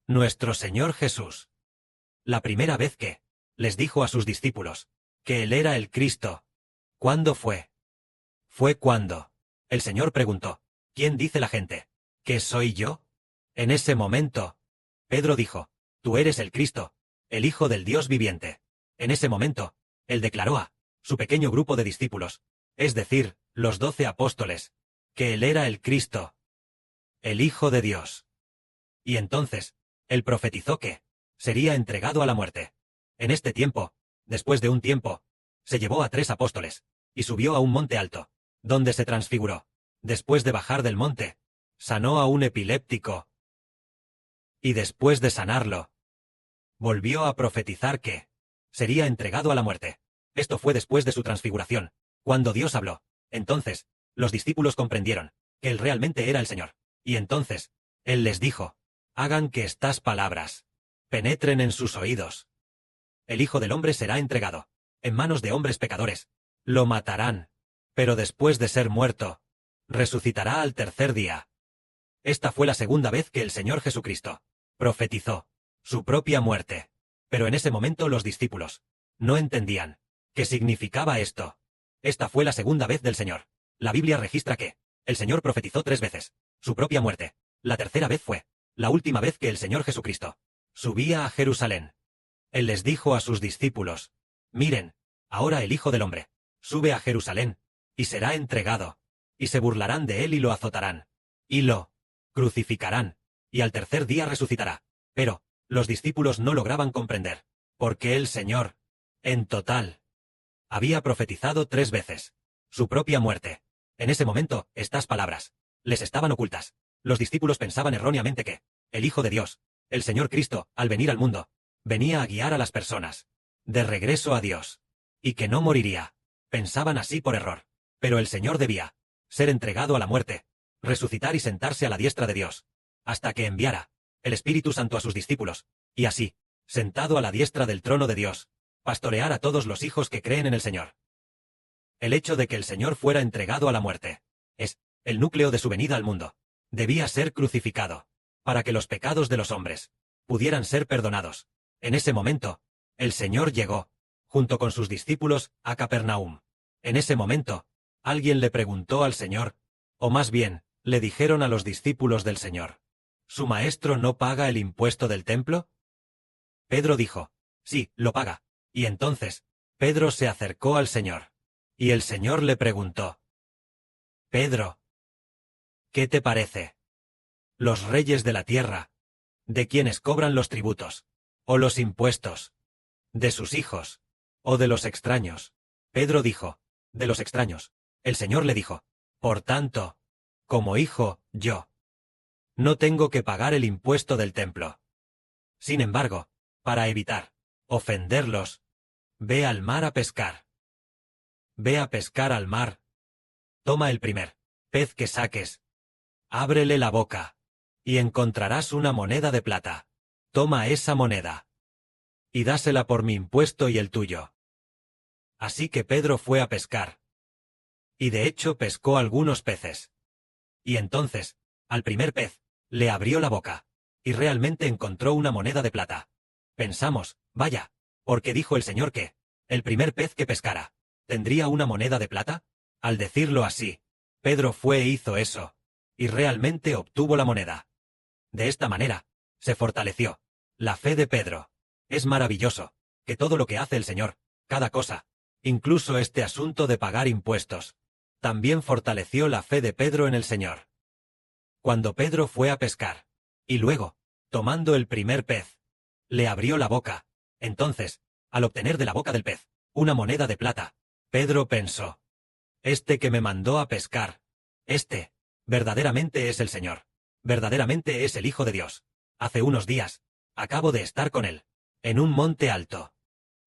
Nuestro Señor Jesús. La primera vez que les dijo a sus discípulos que Él era el Cristo. ¿Cuándo fue? Fue cuando el Señor preguntó, ¿quién dice la gente que soy yo? En ese momento, Pedro dijo, tú eres el Cristo, el Hijo del Dios viviente. En ese momento, Él declaró a su pequeño grupo de discípulos, es decir, los 12 apóstoles, que Él era el Cristo, el Hijo de Dios. Y entonces, Él profetizó que sería entregado a la muerte. En este tiempo, después de un tiempo, se llevó a 3 apóstoles, y subió a un monte alto, donde se transfiguró. Después de bajar del monte, sanó a un epiléptico. Y después de sanarlo, volvió a profetizar que sería entregado a la muerte. Esto fue después de su transfiguración, cuando Dios habló. Entonces, los discípulos comprendieron que Él realmente era el Señor. Y entonces, Él les dijo, hagan que estas palabras penetren en sus oídos. El Hijo del Hombre será entregado en manos de hombres pecadores. Lo matarán, pero después de ser muerto, resucitará al tercer día. Esta fue la segunda vez que el Señor Jesucristo profetizó su propia muerte. Pero en ese momento los discípulos no entendían qué significaba esto. Esta fue la segunda vez del Señor. La Biblia registra que el Señor profetizó 3 veces su propia muerte. La tercera vez fue la última vez que el Señor Jesucristo subía a Jerusalén. Él les dijo a sus discípulos, miren, ahora el Hijo del Hombre sube a Jerusalén, y será entregado, y se burlarán de él y lo azotarán, y lo crucificarán, y al tercer día resucitará. Pero los discípulos no lograban comprender, porque el Señor, en total, había profetizado 3 veces su propia muerte. En ese momento, estas palabras les estaban ocultas. Los discípulos pensaban erróneamente que el Hijo de Dios, el Señor Cristo, al venir al mundo, venía a guiar a las personas de regreso a Dios, y que no moriría. Pensaban así por error. Pero el Señor debía ser entregado a la muerte, resucitar y sentarse a la diestra de Dios, hasta que enviara el Espíritu Santo a sus discípulos, y así, sentado a la diestra del trono de Dios, pastorear a todos los hijos que creen en el Señor. El hecho de que el Señor fuera entregado a la muerte es el núcleo de su venida al mundo. Debía ser crucificado, para que los pecados de los hombres pudieran ser perdonados. En ese momento, el Señor llegó, junto con sus discípulos, a Capernaum. En ese momento, alguien le preguntó al Señor, o más bien, le dijeron a los discípulos del Señor, ¿su maestro no paga el impuesto del templo? Pedro dijo, sí, lo paga. Y entonces, Pedro se acercó al Señor. Y el Señor le preguntó, Pedro, ¿qué te parece? ¿Los reyes de la tierra, de quienes cobran los tributos, o los impuestos, de sus hijos, o de los extraños? Pedro dijo, de los extraños. El Señor le dijo, por tanto, como hijo, yo no tengo que pagar el impuesto del templo. Sin embargo, para evitar ofenderlos, ve al mar a pescar. Ve a pescar al mar. Toma el primer pez que saques. Ábrele la boca, y encontrarás una moneda de plata. Toma esa moneda, y dásela por mi impuesto y el tuyo. Así que Pedro fue a pescar. Y de hecho pescó algunos peces. Y entonces, al primer pez, le abrió la boca, y realmente encontró una moneda de plata. Pensamos, vaya, porque dijo el Señor que el primer pez que pescara ¿tendría una moneda de plata? Al decirlo así, Pedro fue e hizo eso, y realmente obtuvo la moneda. De esta manera, se fortaleció la fe de Pedro. Es maravilloso que todo lo que hace el Señor, cada cosa, incluso este asunto de pagar impuestos, también fortaleció la fe de Pedro en el Señor. Cuando Pedro fue a pescar, y luego, tomando el primer pez, le abrió la boca, entonces, al obtener de la boca del pez una moneda de plata, Pedro pensó, este que me mandó a pescar, este, verdaderamente es el Señor, verdaderamente es el Hijo de Dios. Hace unos días, acabo de estar con él, en un monte alto.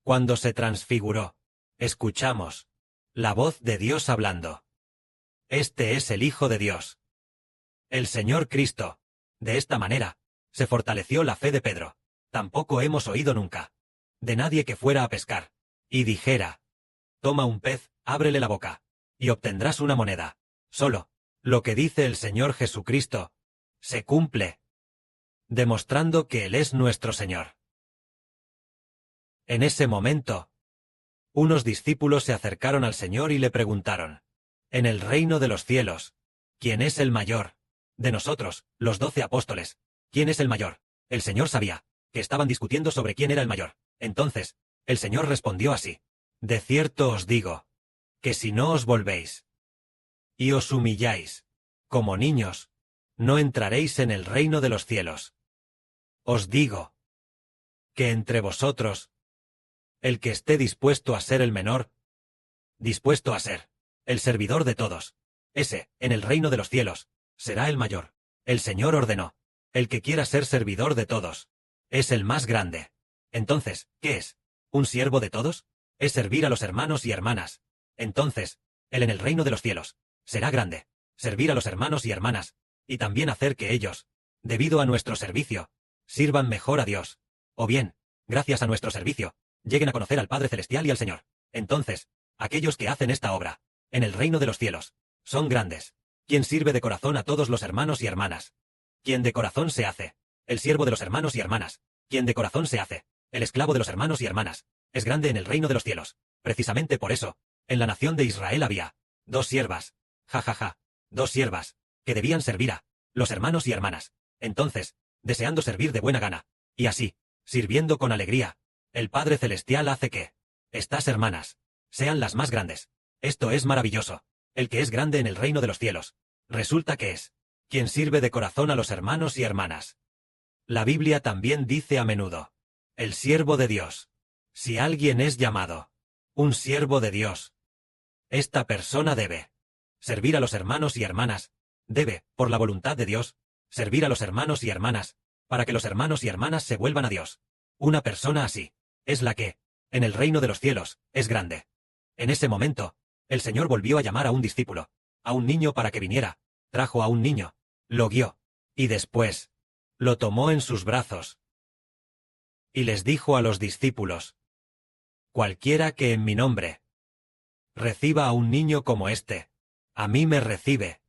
Cuando se transfiguró, escuchamos la voz de Dios hablando. Este es el Hijo de Dios, el Señor Cristo. De esta manera, se fortaleció la fe de Pedro. Tampoco hemos oído nunca de nadie que fuera a pescar y dijera, toma un pez, ábrele la boca, y obtendrás una moneda. Solo lo que dice el Señor Jesucristo se cumple. demostrando que Él es nuestro Señor. En ese momento, unos discípulos se acercaron al Señor y le preguntaron, en el reino de los cielos, ¿quién es el mayor? De nosotros, los 12 apóstoles, ¿quién es el mayor? El Señor sabía que estaban discutiendo sobre quién era el mayor. Entonces, el Señor respondió así, de cierto os digo, que si no os volvéis y os humilláis, como niños, no entraréis en el reino de los cielos. Os digo, que entre vosotros, el que esté dispuesto a ser el menor, dispuesto a ser el servidor de todos, ese, en el reino de los cielos, será el mayor. El Señor ordenó, el que quiera ser servidor de todos, es el más grande. Entonces, ¿qué es? ¿Un siervo de todos? Es servir a los hermanos y hermanas. Entonces, él en el reino de los cielos, será grande, servir a los hermanos y hermanas, y también hacer que ellos, debido a nuestro servicio, sirvan mejor a Dios. O bien, gracias a nuestro servicio, lleguen a conocer al Padre Celestial y al Señor. Entonces, aquellos que hacen esta obra, en el reino de los cielos, son grandes. Quien sirve de corazón a todos los hermanos y hermanas. Quien de corazón se hace, el siervo de los hermanos y hermanas. Quien de corazón se hace, el esclavo de los hermanos y hermanas, es grande en el reino de los cielos. Precisamente por eso, en la nación de Israel había 2 siervas, ja, 2 siervas, que debían servir a los hermanos y hermanas. Entonces, deseando servir de buena gana, y así, sirviendo con alegría, el Padre Celestial hace que estas hermanas sean las más grandes. Esto es maravilloso. El que es grande en el reino de los cielos, resulta que es quien sirve de corazón a los hermanos y hermanas. La Biblia también dice a menudo, el siervo de Dios. Si alguien es llamado un siervo de Dios, esta persona debe servir a los hermanos y hermanas, debe, por la voluntad de Dios, servir a los hermanos y hermanas, para que los hermanos y hermanas se vuelvan a Dios. Una persona así es la que, en el reino de los cielos, es grande. En ese momento, el Señor volvió a llamar a un discípulo, a un niño para que viniera, trajo a un niño, lo guió, y después, lo tomó en sus brazos. Y les dijo a los discípulos, cualquiera que en mi nombre reciba a un niño como este, a mí me recibe,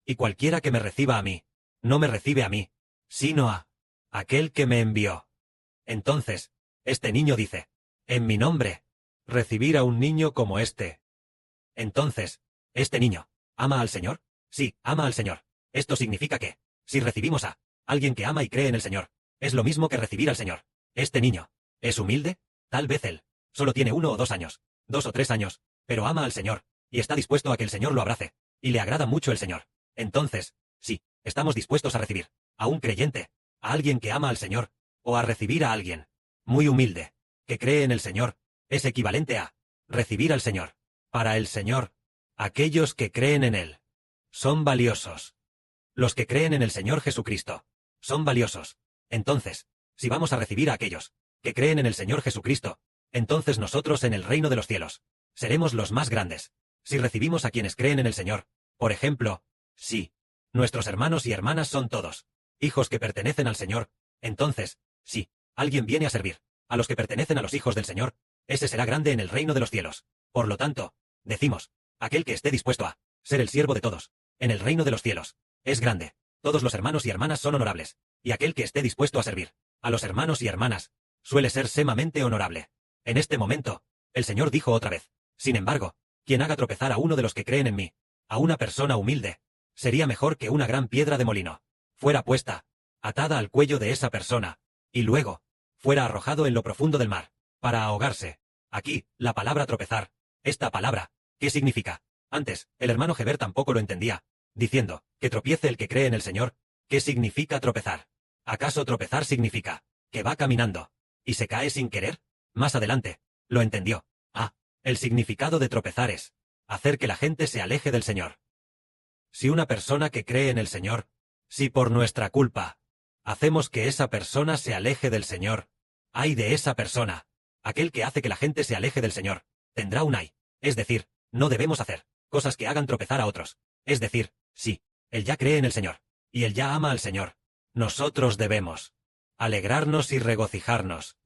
y cualquiera que me reciba a mí, no me recibe a mí, sino a aquel que me envió. Entonces, este niño dice, en mi nombre, recibir a un niño como este. Entonces, ¿este niño ama al Señor? Sí, ama al Señor. Esto significa que, si recibimos a alguien que ama y cree en el Señor, es lo mismo que recibir al Señor. ¿Este niño es humilde? Tal vez él solo tiene 1 o 2 años, 2 o 3 años, pero ama al Señor, y está dispuesto a que el Señor lo abrace, y le agrada mucho el Señor. Entonces, sí, estamos dispuestos a recibir a un creyente, a alguien que ama al Señor, o a recibir a alguien muy humilde, que cree en el Señor, es equivalente a recibir al Señor. Para el Señor, aquellos que creen en Él son valiosos. Los que creen en el Señor Jesucristo son valiosos. Entonces, si vamos a recibir a aquellos que creen en el Señor Jesucristo, entonces nosotros en el reino de los cielos seremos los más grandes. Si recibimos a quienes creen en el Señor, por ejemplo, sí, nuestros hermanos y hermanas son todos hijos que pertenecen al Señor, entonces, si alguien viene a servir a los que pertenecen a los hijos del Señor, ese será grande en el reino de los cielos. Por lo tanto, decimos, aquel que esté dispuesto a ser el siervo de todos, en el reino de los cielos, es grande. Todos los hermanos y hermanas son honorables, y aquel que esté dispuesto a servir a los hermanos y hermanas, suele ser sumamente honorable. En este momento, el Señor dijo otra vez, sin embargo, quien haga tropezar a uno de los que creen en mí, a una persona humilde, sería mejor que una gran piedra de molino fuera puesta, atada al cuello de esa persona, y luego, fuera arrojado en lo profundo del mar, para ahogarse. Aquí, la palabra tropezar, esta palabra, ¿qué significa? Antes, el hermano Heber tampoco lo entendía, diciendo, que tropiece el que cree en el Señor. ¿Qué significa tropezar? ¿Acaso tropezar significa que va caminando y se cae sin querer? Más adelante, lo entendió. Ah, el significado de tropezar es hacer que la gente se aleje del Señor. Si una persona que cree en el Señor, si por nuestra culpa hacemos que esa persona se aleje del Señor, ay de esa persona. Aquel que hace que la gente se aleje del Señor tendrá un ay. Es decir, no debemos hacer cosas que hagan tropezar a otros. Es decir, sí, él ya cree en el Señor, y él ya ama al Señor. Nosotros debemos alegrarnos y regocijarnos.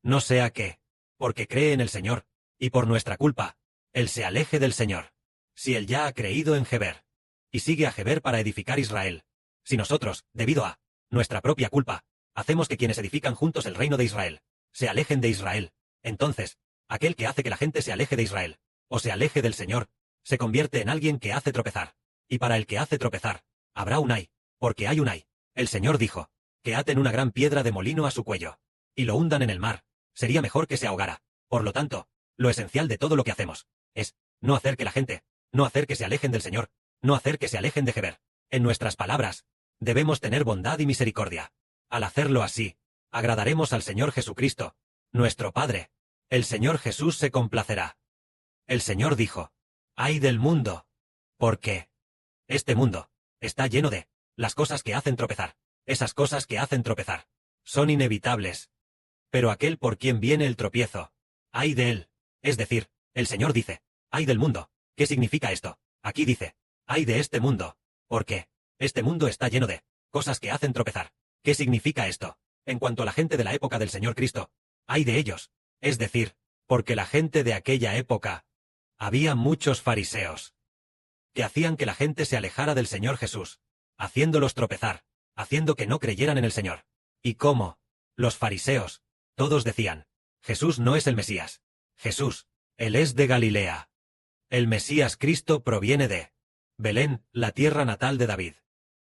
No sea que, porque cree en el Señor, y por nuestra culpa, él se aleje del Señor. Si él ya ha creído en Heber, y sigue a Heber para edificar Israel, si nosotros, debido a nuestra propia culpa, hacemos que quienes edifican juntos el reino de Israel se alejen de Israel. Entonces, aquel que hace que la gente se aleje de Israel, o se aleje del Señor, se convierte en alguien que hace tropezar. Y para el que hace tropezar, habrá un ay, porque hay un ay. El Señor dijo, que aten una gran piedra de molino a su cuello, y lo hundan en el mar. Sería mejor que se ahogara. Por lo tanto, lo esencial de todo lo que hacemos es no hacer que la gente, no hacer que se alejen del Señor, no hacer que se alejen de Geber. En nuestras palabras, debemos tener bondad y misericordia. Al hacerlo así, agradaremos al Señor Jesucristo, nuestro Padre. El Señor Jesús se complacerá. El Señor dijo, ¡ay del mundo! Porque este mundo está lleno de las cosas que hacen tropezar. Esas cosas que hacen tropezar son inevitables. Pero aquel por quien viene el tropiezo, ¡ay de él! Es decir, el Señor dice, ¡ay del mundo! ¿Qué significa esto? Aquí dice, ¡ay de este mundo! Porque este mundo está lleno de cosas que hacen tropezar. ¿Qué significa esto? En cuanto a la gente de la época del Señor Cristo, ¡ay de ellos! Es decir, porque la gente de aquella época, había muchos fariseos que hacían que la gente se alejara del Señor Jesús, haciéndolos tropezar, haciendo que no creyeran en el Señor. ¿Y cómo? Los fariseos, todos decían, Jesús no es el Mesías. Jesús, él es de Galilea. El Mesías Cristo proviene de Belén, la tierra natal de David.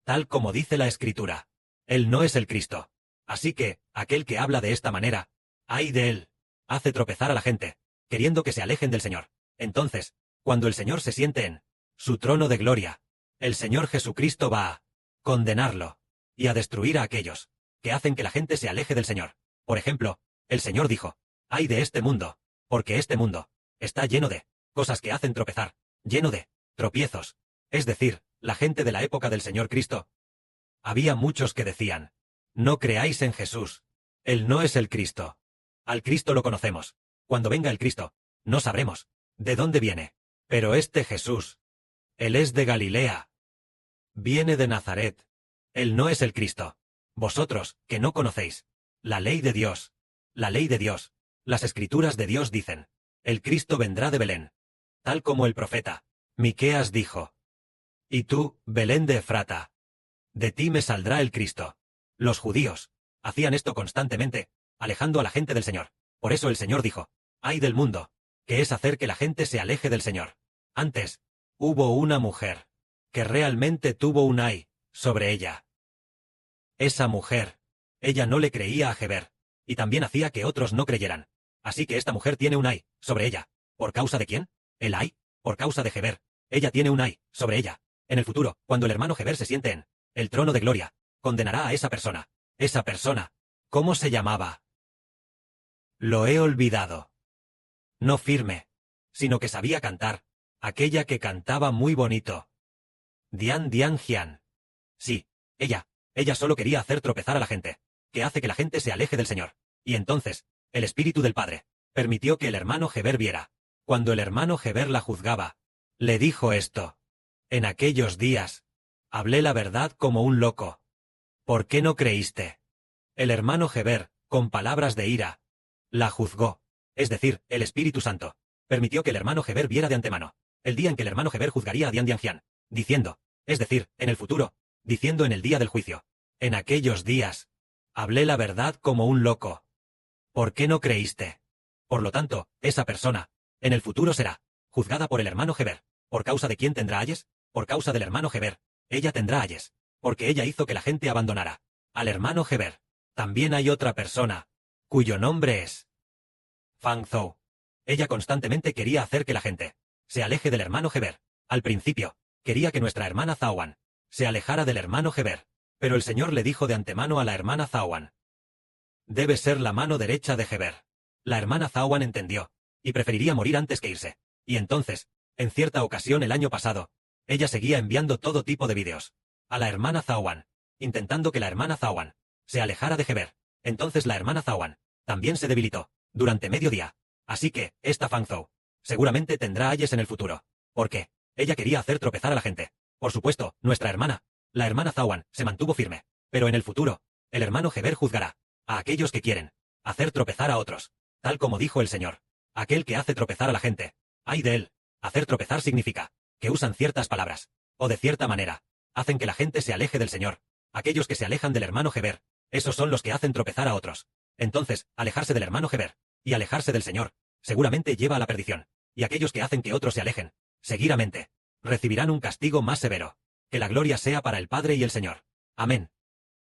Tal como dice la Escritura, él no es el Cristo. Así que, aquel que habla de esta manera, ¡ay de él! Hace tropezar a la gente, queriendo que se alejen del Señor. Entonces, cuando el Señor se siente en su trono de gloria, el Señor Jesucristo va a condenarlo y a destruir a aquellos que hacen que la gente se aleje del Señor. Por ejemplo, el Señor dijo, ¡ay de este mundo! Porque este mundo está lleno de cosas que hacen tropezar, lleno de tropiezos. Es decir, la gente de la época del Señor Cristo. Había muchos que decían, no creáis en Jesús. Él no es el Cristo. Al Cristo lo conocemos. Cuando venga el Cristo, no sabremos de dónde viene. Pero este Jesús, él es de Galilea. Viene de Nazaret. Él no es el Cristo. Vosotros, que no conocéis la ley de Dios, las escrituras de Dios dicen, el Cristo vendrá de Belén, tal como el profeta Miqueas dijo. Y tú, Belén de Efrata, de ti me saldrá el Cristo. Los judíos hacían esto constantemente, alejando a la gente del Señor. Por eso el Señor dijo, ¡ay del mundo! Que es hacer que la gente se aleje del Señor. Antes, hubo una mujer que realmente tuvo un ay sobre ella. Esa mujer, ella no le creía a Geber, y también hacía que otros no creyeran. Así que esta mujer tiene un ay sobre ella. ¿Por causa de quién? El ay, por causa de Geber. Ella tiene un ay sobre ella. En el futuro, cuando el hermano Geber se siente en el trono de gloria, condenará a esa persona. Esa persona, ¿cómo se llamaba? Lo he olvidado. No firme, sino que sabía cantar, aquella que cantaba muy bonito. Dian Dian Jian. Sí, ella solo quería hacer tropezar a la gente, que hace que la gente se aleje del Señor. Y entonces, el Espíritu del Padre permitió que el hermano Geber viera. Cuando el hermano Geber la juzgaba, le dijo esto. En aquellos días, hablé la verdad como un loco. ¿Por qué no creíste? El hermano Geber, con palabras de ira, la juzgó. Es decir, el Espíritu Santo permitió que el hermano Geber viera de antemano el día en que el hermano Geber juzgaría a Dian Dian Jian, diciendo, es decir, en el futuro, diciendo en el día del juicio, en aquellos días, hablé la verdad como un loco. ¿Por qué no creíste? Por lo tanto, esa persona, en el futuro será juzgada por el hermano Geber. ¿Por causa de quién tendrá ayes? Por causa del hermano Geber. Ella tendrá ayes, porque ella hizo que la gente abandonara al hermano Geber. También hay otra persona, cuyo nombre es Fang Zhou. Ella constantemente quería hacer que la gente se aleje del hermano Geber. Al principio, quería que nuestra hermana Zawan se alejara del hermano Geber, pero el Señor le dijo de antemano a la hermana Zawan, debe ser la mano derecha de Geber. La hermana Zawan entendió, y preferiría morir antes que irse. Y entonces, en cierta ocasión el año pasado, ella seguía enviando todo tipo de vídeos a la hermana Zawan, intentando que la hermana Zawan se alejara de Geber. Entonces la hermana Zawan también se debilitó durante medio día. Así que, esta Fang Zhou seguramente tendrá ayes en el futuro. ¿Por qué? Ella quería hacer tropezar a la gente. Por supuesto, nuestra hermana, la hermana Zawan, se mantuvo firme. Pero en el futuro, el hermano Geber juzgará a aquellos que quieren hacer tropezar a otros, tal como dijo el Señor. Aquel que hace tropezar a la gente, ay de él. Hacer tropezar significa que usan ciertas palabras, o de cierta manera, hacen que la gente se aleje del Señor. aquellos que se alejan del hermano Heber, esos son los que hacen tropezar a otros. Entonces, alejarse del hermano Heber, y alejarse del Señor, seguramente lleva a la perdición. Y aquellos que hacen que otros se alejen, seguidamente, recibirán un castigo más severo. Que la gloria sea para el Padre y el Señor. Amén.